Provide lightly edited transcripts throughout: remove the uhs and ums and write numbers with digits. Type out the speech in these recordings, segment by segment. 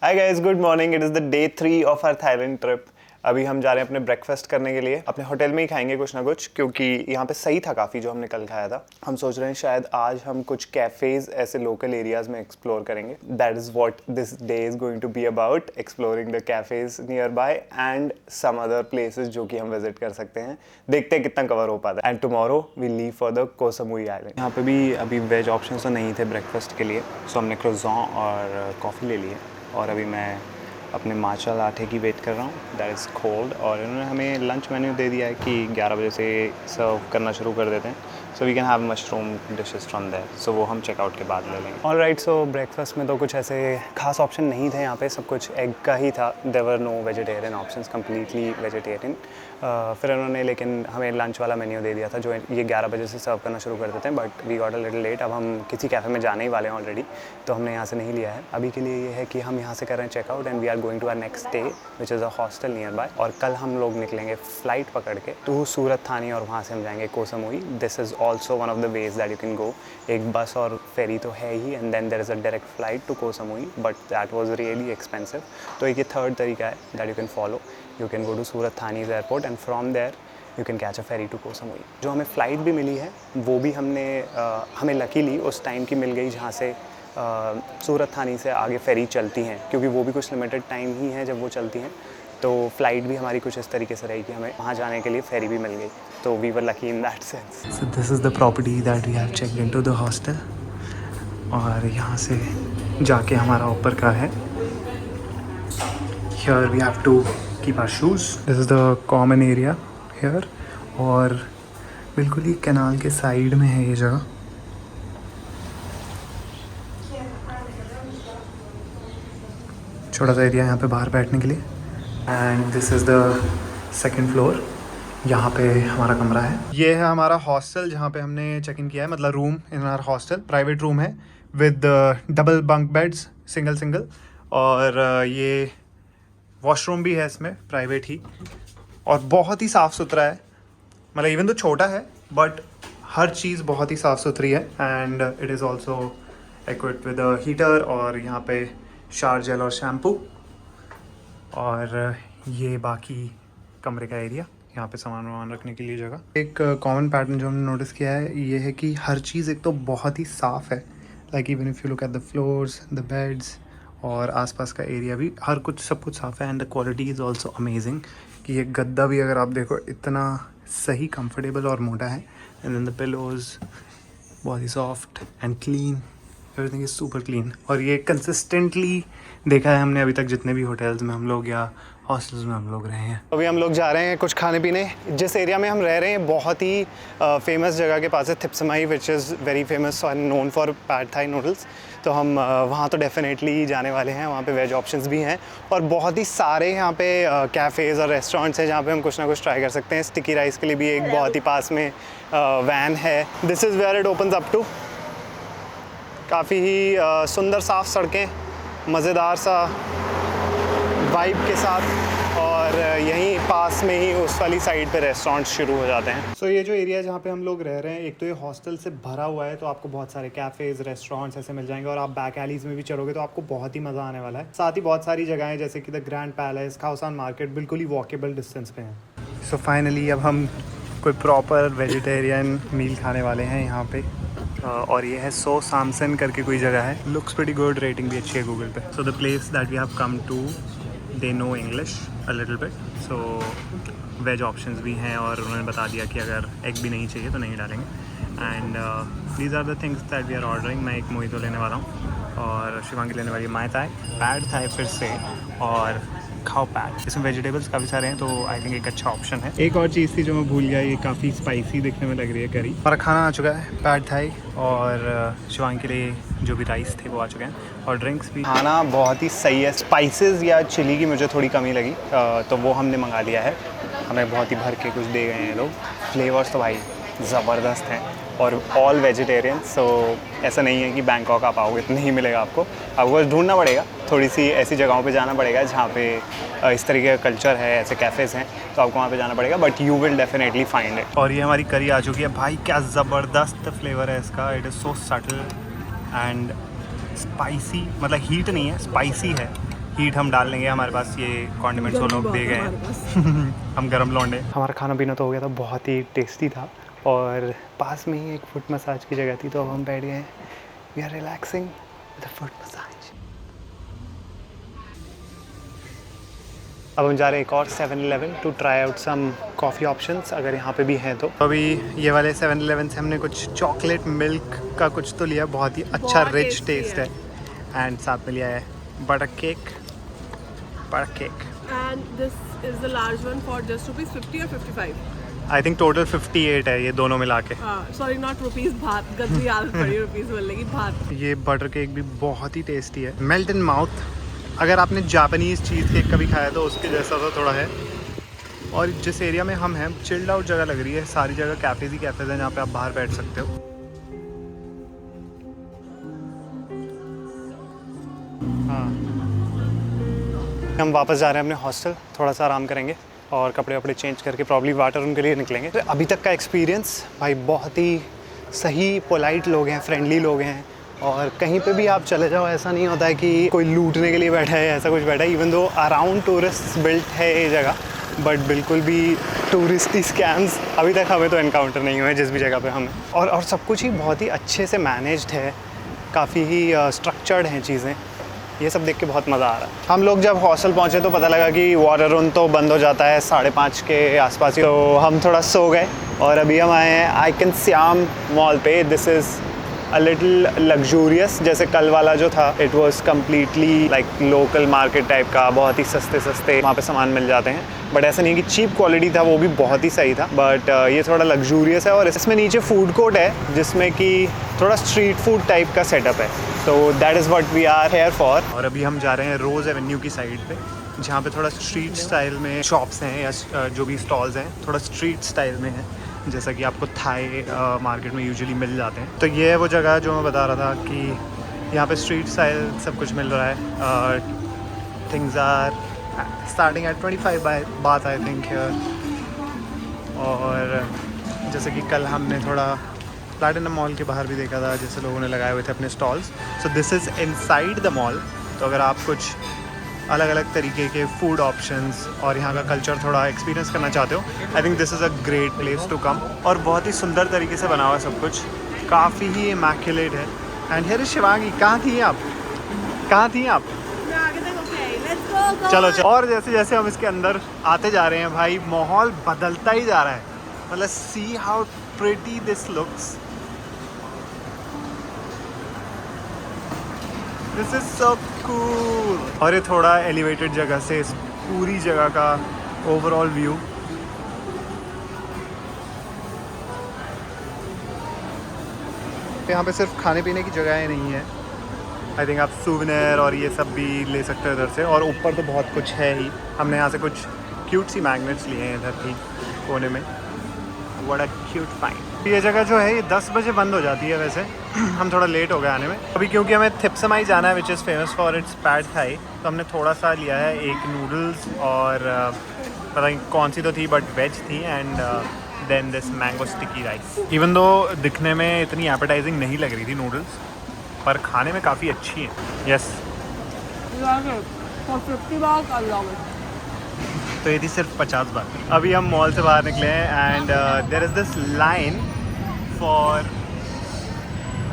Hi guys, good morning. It is the day 3 of our Thailand trip. अभी हम जा रहे हैं अपने ब्रेकफास्ट करने के लिए। अपने होटल में ही खाएंगे कुछ ना कुछ, क्योंकि यहाँ पे सही था काफ़ी जो हमने कल खाया था। हम सोच रहे हैं शायद आज हम कुछ कैफ़ेज़ ऐसे लोकल एरियाज़ में एक्सप्लोर करेंगे। That is what this day is going to be about, exploring the cafes nearby and some other places जो कि हम विजिट कर सकते हैं। देखते हैं कितना कवर हो पाता है। And tomorrow we leave for the Ko Samui island. यहाँ पे भी अभी वेज ऑप्शन तो नहीं थे ब्रेकफास्ट के लिए, सो हमने क्रोज़ॉन और कॉफ़ी ले लिए। और अभी मैं अपने माचा लाटे की वेट कर रहा हूँ, दैट इज़ कोल्ड। और इन्होंने हमें लंच मेन्यू दे दिया है कि 11 बजे से सर्व करना शुरू कर देते हैं, so we can have mushroom dishes from there. So वो हम चेकआउट के बाद ले लेंगे। ऑल राइट, सो ब्रेकफास्ट में तो कुछ ऐसे खास ऑप्शन नहीं थे यहाँ पे, सब कुछ एग का ही था। There were no vegetarian options, completely vegetarian. फिर उन्होंने लेकिन हमें लंच वाला मेन्यू दे दिया था जो ये 11 बजे से सर्व करना शुरू कर देते हैं, but we got a little late. अब हम किसी कैफ़े में जाने ही वाले हैं ऑलरेडी, तो हमने यहाँ से नहीं लिया है। अभी के लिए ये है कि हम यहाँ से कर रहे हैं checkout and we are going to our next day which is a hostel nearby. और कल हम लोग निकलेंगे फ़्लाइट पकड़ के टू सूरत थानी और वहाँ से हम जाएंगे Koh Samui. This is also one of the ways that you can go. एक बस और फेरी तो है ही, and then there is a direct flight to Koh Samui, but that was really expensive. तो एक ये थर्ड तरीका है that you can follow. You can go to Surat Thani's airport and from there you can catch a ferry to Koh Samui. जो हमें flight भी मिली है वो भी हमें लकीली उस टाइम की मिल गई जहाँ से सूरत थानी से आगे फेरी चलती हैं, क्योंकि वो भी कुछ लिमिटेड टाइम ही है जब वो चलती हैं। तो फ़्लाइट भी हमारी कुछ इस तरीके से रही कि हमें वहाँ जाने के लिए फेरी भी मिल गई, तो we were lucky in that sense. So this is the property that we have checked into the hostel. और यहाँ से जाके हमारा ऊपर का है। Here we have to keep our shoes. This is the common area here, और बिल्कुल ही कैनाल के साइड में है ये जगह। छोटा सा एरिया यहाँ पे बाहर बैठने के लिए। And this is the second floor, यहाँ पे हमारा कमरा है। ये है हमारा हॉस्टल जहाँ पे हमने चेक इन किया है, मतलब room in our hostel. Private room है with double bunk beds, single. और ये वॉशरूम भी है इसमें, प्राइवेट ही, और बहुत ही साफ़ सुथरा है। मतलब इवन तो छोटा है बट हर चीज़ बहुत ही साफ़ सुथरी है। And it is also equipped with a heater, और यहाँ पे शावर जेल और शैम्पू। और ये बाकी कमरे का एरिया, यहाँ पे सामान वामान रखने के लिए जगह। एक कॉमन पैटर्न जो हमने नोटिस किया है ये है कि हर चीज़ एक तो बहुत ही साफ़ है, like even if you look at the floors, the beds, और आसपास का एरिया भी, हर कुछ सब कुछ साफ़ है। And the quality is also amazing, कि ये गद्दा भी अगर आप देखो इतना सही कंफर्टेबल और मोटा है। एंड देन द पिलोज बहुत ही soft and clean, everything is super clean. और ये कंसिस्टेंटली देखा है हमने अभी तक जितने भी होटल्स में हम लोग या हॉस्टल्स में हम लोग रहे हैं। अभी हम लोग जा रहे हैं कुछ खाने पीने। जिस एरिया में हम रह रहे हैं बहुत ही फेमस जगह के पास है Thipsamai, which is very famous and known for pad Thai noodles. तो हम वहाँ तो डेफिनेटली जाने वाले हैं। वहाँ पे वेज ऑप्शंस भी हैं और बहुत ही सारे यहाँ पे कैफ़ेज़ और रेस्टोरेंट्स हैं जहाँ पे हम कुछ ना कुछ ट्राई कर सकते हैं। स्टिकी राइस के लिए भी एक बहुत ही पास में वैन है। This is where it opens up to. काफ़ी ही सुंदर साफ़ सड़कें, मज़ेदार सा वाइब के साथ, और यहीं पास में ही उस वाली साइड पे रेस्टोरेंट्स शुरू हो जाते हैं। सो ये जो एरिया है जहाँ पे हम लोग रह रहे हैं, एक तो ये हॉस्टल से भरा हुआ है, तो आपको बहुत सारे कैफ़ेज़, रेस्टोरेंट्स ऐसे मिल जाएंगे। और आप बैक एलीज़ में भी चलोगे तो आपको बहुत ही मज़ा आने वाला है। साथ ही बहुत सारी जगहें जैसे कि द ग्रैंड पैलेस, खाउसान मार्केट बिल्कुल ही वॉकेबल डिस्टेंस पे हैं। सो फाइनली अब हम कोई प्रॉपर वेजिटेरियन मील खाने वाले हैं यहाँ पे। और ये है सो सामसन करके कोई जगह है। लुक्स प्रीटी गुड, रेटिंग भी अच्छी है गूगल पे। So the place that we have come to, they know English a little bit, so veg options भी हैं, और उन्होंने बता दिया कि अगर एग भी नहीं चाहिए तो नहीं डालेंगे। And these are the things that we are ordering. मैं एक मोहितो लेने वाला हूँ और शिवांगी लेने वाली है माय थाई, पैड थाई फिर से, और खाओ पैड। इसमें वेजिटेबल्स काफ़ी सारे हैं, तो आई थिंक एक अच्छा ऑप्शन है। एक और चीज़ थी जो मैं भूल गया, ये काफ़ी स्पाइसी दिखने में लग रही है करी। हमारा खाना आ चुका है, पैड थाई, और शिवांगी के लिए जो भी राइस थे वो आ चुके हैं, और ड्रिंक्स भी। खाना बहुत ही सही है। स्पाइसेस या चिली की मुझे थोड़ी कमी लगी, तो वो हमने मंगा लिया है। हमें बहुत ही भर के कुछ दे गए हैं लोग। फ्लेवर्स तो भाई ज़बरदस्त हैं, और ऑल वेजिटेरियन। सो ऐसा नहीं है कि बैंकॉक आप आओगे तो नहीं मिलेगा आपको बस ढूंढना पड़ेगा। थोड़ी सी ऐसी जगहों पे जाना पड़ेगा जहाँ पे इस तरीके का कल्चर है, ऐसे कैफ़ेज़ हैं, तो आपको वहाँ पे जाना पड़ेगा, but you will definitely find it. और ये हमारी करी आ चुकी है भाई, क्या ज़बरदस्त फ्लेवर है इसका। It is so subtle and spicy, मतलब हीट नहीं है, स्पाइसी है, हीट हम डाल लेंगे, हमारे पास ये कॉन्डिमेंट्स वो लोग दे गए हैं। हम गरम लौंडे। हमारा खाना पीना तो हो गया था, बहुत ही टेस्टी था और पास में ही एक फुट मसाज की जगह थी, तो अब हम बैठ गए हैं। We are relaxing with foot massage. अब हम जा रहे हैं एक और 7-Eleven to try out some coffee options, अगर यहाँ पे भी हैं तो। अभी ये वाले 7-Eleven से हमने कुछ चॉकलेट मिल्क का कुछ तो लिया, बहुत ही अच्छा रिच टेस्ट है। एंड साथ में लिया है butter cake. And this is the large one for just rupees 50 or 55. I think total 58 है ये दोनों मिला के। सॉरी नॉट रुपीस, भात गंदी आदत पड़ी रुपीस बोलने की, भात। ये बटर केक भी बहुत ही टेस्टी है, मेल्ट इन माउथ। अगर आपने जापानीज़ चीज़ केक कभी खाया तो उसके जैसा तो थोड़ा है। और जिस एरिया में हम हैं चिल्ड आउट जगह लग रही है, सारी जगह कैफ़ेज़ ही कैफ़ेज़ हैं जहाँ पे आप बाहर बैठ सकते हो। हाँ, हम वापस जा रहे हैं अपने हॉस्टल, थोड़ा सा आराम करेंगे और कपड़े वपड़े चेंज करके प्रॉब्ली वाटर रूम के लिए निकलेंगे। तो अभी तक का एक्सपीरियंस भाई बहुत ही सही, पोलाइट लोग हैं, फ्रेंडली लोग हैं और कहीं पे भी आप चले जाओ ऐसा नहीं होता है कि कोई लूटने के लिए बैठा है, ऐसा कुछ बैठा है। Even though around tourist built है ये जगह, बट बिल्कुल भी टूरिस्टी स्कैम्स अभी तक हमें तो इनकाउंटर नहीं हुए जिस भी जगह पे हम। और सब कुछ ही बहुत ही अच्छे से मैनेज्ड है, काफ़ी ही स्ट्रक्चर्ड हैं चीज़ें। ये सब देख के बहुत मज़ा आ रहा है। हम लोग जब हॉस्टल पहुँचे तो पता लगा कि वाटर रूम तो बंद हो जाता है 5:30 के आसपास ही, तो हम थोड़ा सो गए और अभी हम आए हैं आइकन श्याम मॉल पे। This is a little luxurious, जैसे कल वाला जो था it was completely like local market type का, बहुत ही सस्ते वहाँ पे सामान मिल जाते हैं। बट ऐसा नहीं कि चीप क्वालिटी था, वो भी बहुत ही सही था। बट ये थोड़ा लग्जूरियस है और इसमें नीचे फूड कोर्ट है जिसमें कि थोड़ा स्ट्रीट फूड टाइप का सेटअप है, तो that is what we are here for. और अभी हम जा रहे हैं रोज़ एवेन्यू की साइड पे, जहाँ पे थोड़ा स्ट्रीट स्टाइल में शॉप्स हैं या जो भी स्टॉल्स हैं थोड़ा स्ट्रीट स्टाइल में है, जैसा कि आपको थाई मार्केट में यूजुअली मिल जाते हैं। तो ये है वो जगह जो मैं बता रहा था कि यहाँ पे स्ट्रीट स्टाइल सब कुछ मिल रहा है। थिंग्स आर स्टार्टिंग एट 25 बात आई थिंक हियर। और जैसे कि कल हमने थोड़ा प्लैटिनम मॉल के बाहर भी देखा था, जैसे लोगों ने लगाए हुए थे अपने stalls. So this is inside the mall. तो अगर आप कुछ अलग अलग तरीके के फूड ऑप्शंस और यहाँ का कल्चर थोड़ा एक्सपीरियंस करना चाहते हो, I think this is a great place to come. और बहुत ही सुंदर तरीके से बना हुआ है सब कुछ, काफ़ी ही इमैक्युलेट है। And here is Shivangi. कहाँ थी आप? चलो। और जैसे जैसे हम इसके अंदर आते जा रहे हैं भाई, माहौल बदलता ही जा रहा है। मतलब see how pretty this looks. This is so cool. और ये थोड़ा एलिवेटेड जगह से इस पूरी जगह का ओवरऑल व्यू। यहाँ पे सिर्फ खाने पीने की जगहें नहीं है, आई थिंक आप सूवेनिर और ये सब भी ले सकते हो इधर से। और ऊपर तो बहुत कुछ है ही। हमने यहाँ से कुछ क्यूट सी मैग्नेट्स लिए हैं इधर की कोने में। What a cute find. ये जगह जो है ये 10 बजे बंद हो जाती है वैसे। हम थोड़ा लेट हो गए आने में अभी, क्योंकि हमें थिप्समाई जाना है which is famous for its pad Thai. तो हमने थोड़ा सा लिया है, एक नूडल्स और पता नहीं कौन सी तो थी बट वेज थी, and then this mango sticky rice. Even though दिखने में इतनी एपेटाइजिंग नहीं लग रही थी नूडल्स, पर खाने में काफ़ी अच्छी है। यस, तो ये थी सिर्फ 50 बार। अभी हम मॉल से बाहर निकले हैं and there is this line for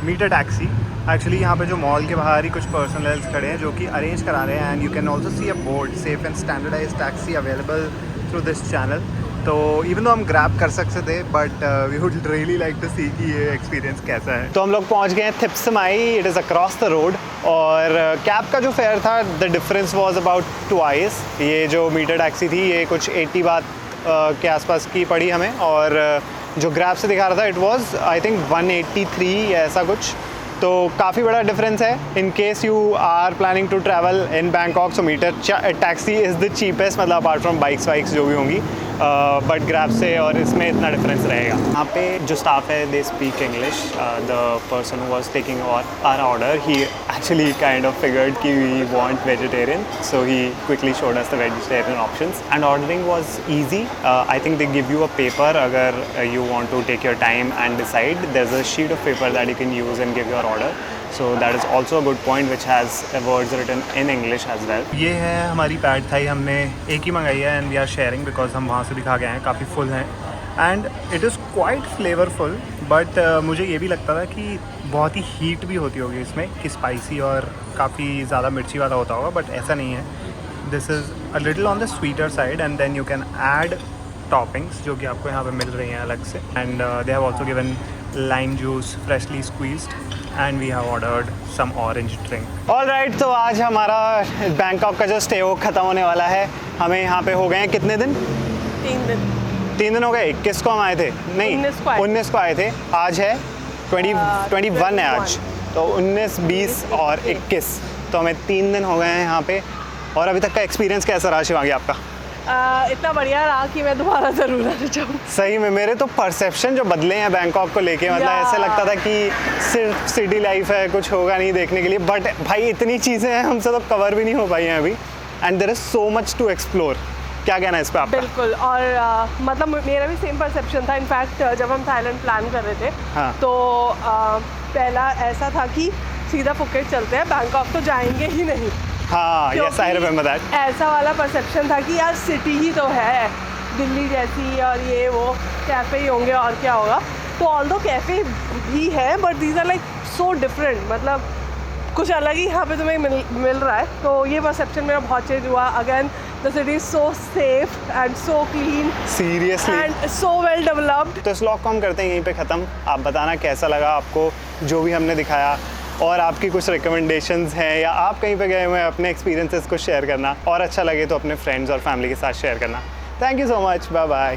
meter taxi. Actually यहाँ पे जो मॉल के बाहर ही कुछ पर्सनल्स खड़े हैं जो कि अरेंज करा रहे हैं, and you can also see a board safe and standardised taxi available through this channel. तो इवन दो हम ग्रैब कर सकते थे, but we would really like to see कि ये एक्सपीरियंस कैसा है। तो हम लोग पहुँच गए हैं Thipsamai. It is across the road. और कैब का जो फेयर था, the difference was about twice. ये जो मीटर टैक्सी थी ये कुछ 80 बात के आसपास की पड़ी हमें, और जो ग्रैब से दिखा रहा था इट वाज आई थिंक 183 या ऐसा कुछ। तो काफ़ी बड़ा डिफरेंस है। In case you are planning to travel in Bangkok, so meter taxi is the cheapest, मतलब अपार्ट फ्रॉम बाइक्स जो भी होंगी, बट ग्रैब से और इसमें इतना डिफरेंस रहेगा। यहाँ पे जो स्टाफ है they speak English. The person who was taking our order, he actually kind of figured कि we want vegetarian, so he quickly showed us the vegetarian options and ordering was easy. I think they give you a paper अगर you want to take your time and decide. There is a sheet of paper that you can use and give your order. So that is also a good point which has words written in English as well. ये है हमारी pad Thai, हमने एक ही मंगाई है and we are sharing because हम वहाँ से भी खा गए हैं, काफ़ी फुल हैं and it is quite flavourful. But मुझे ये भी लगता था कि बहुत ही हीट भी होती होगी इसमें, कि स्पाइसी और काफ़ी ज़्यादा मिर्ची वाला होता होगा, बट ऐसा नहीं है। This is a little on the sweeter side and then you can add toppings जो कि आपको यहाँ पे मिल रही हैं अलग से। And they have also given lime juice freshly squeezed and we have ordered some orange drink. All right, तो आज हमारा बैंकॉक का जो स्टे वो ख़त्म होने वाला है। हमें यहाँ पे हो गए हैं कितने दिन? 3 दिन हो गए। 21 को हम आए थे, नहीं 19 को आए थे। आज है 21 है आज, तो 19, 20 और 21, तो हमें 3 दिन हो गए हैं यहाँ पे। और अभी तक का एक्सपीरियंस कैसा रहा शिवांगी आपका? इतना बढ़िया रहा कि मैं दोबारा ज़रूर आना चाहूँ। सही में मेरे तो परसेप्शन जो बदले हैं बैंकॉक को लेके, मतलब ऐसे लगता था कि सिर्फ सिटी लाइफ है, कुछ होगा नहीं देखने के लिए, बट भाई इतनी चीज़ें हैं हमसे तो कवर भी नहीं हो पाई हैं अभी, and there is so much to explore. क्या कहना है इस पर आपका? बिल्कुल, और मतलब मेरा भी सेम परसेप्शन था। इनफैक्ट जब हम थाईलैंड प्लान कर रहे थे हाँ। तो पहला ऐसा था कि सीधा फुकेट चलते हैं, बैंकॉक तो जाएंगे ही नहीं। हाँ, यस आई रिमेंबर दैट। ऐसा वाला परसेप्शन था कि यार सिटी ही तो है दिल्ली जैसी, और ये वो कैफ़े ही होंगे और क्या होगा। तो ऑल्दो कैफ़े भी है, but these are like so different, मतलब कुछ अलग ही यहाँ पे तुम्हें मिल रहा है। तो ये परसेप्शन मेरा बहुत चेंज हुआ। Again the city is so safe and so clean, seriously, and so well developed. तो इस व्लॉग को हम करते हैं यहीं पे ख़त्म। आप बताना कैसा लगा आपको जो भी हमने दिखाया, और आपकी कुछ रिकमेंडेशंस हैं या आप कहीं पे गए हुए हैं, अपने एक्सपीरियंसेस को शेयर करना, और अच्छा लगे तो अपने फ्रेंड्स और फैमिली के साथ शेयर करना। Thank you so much, bye bye.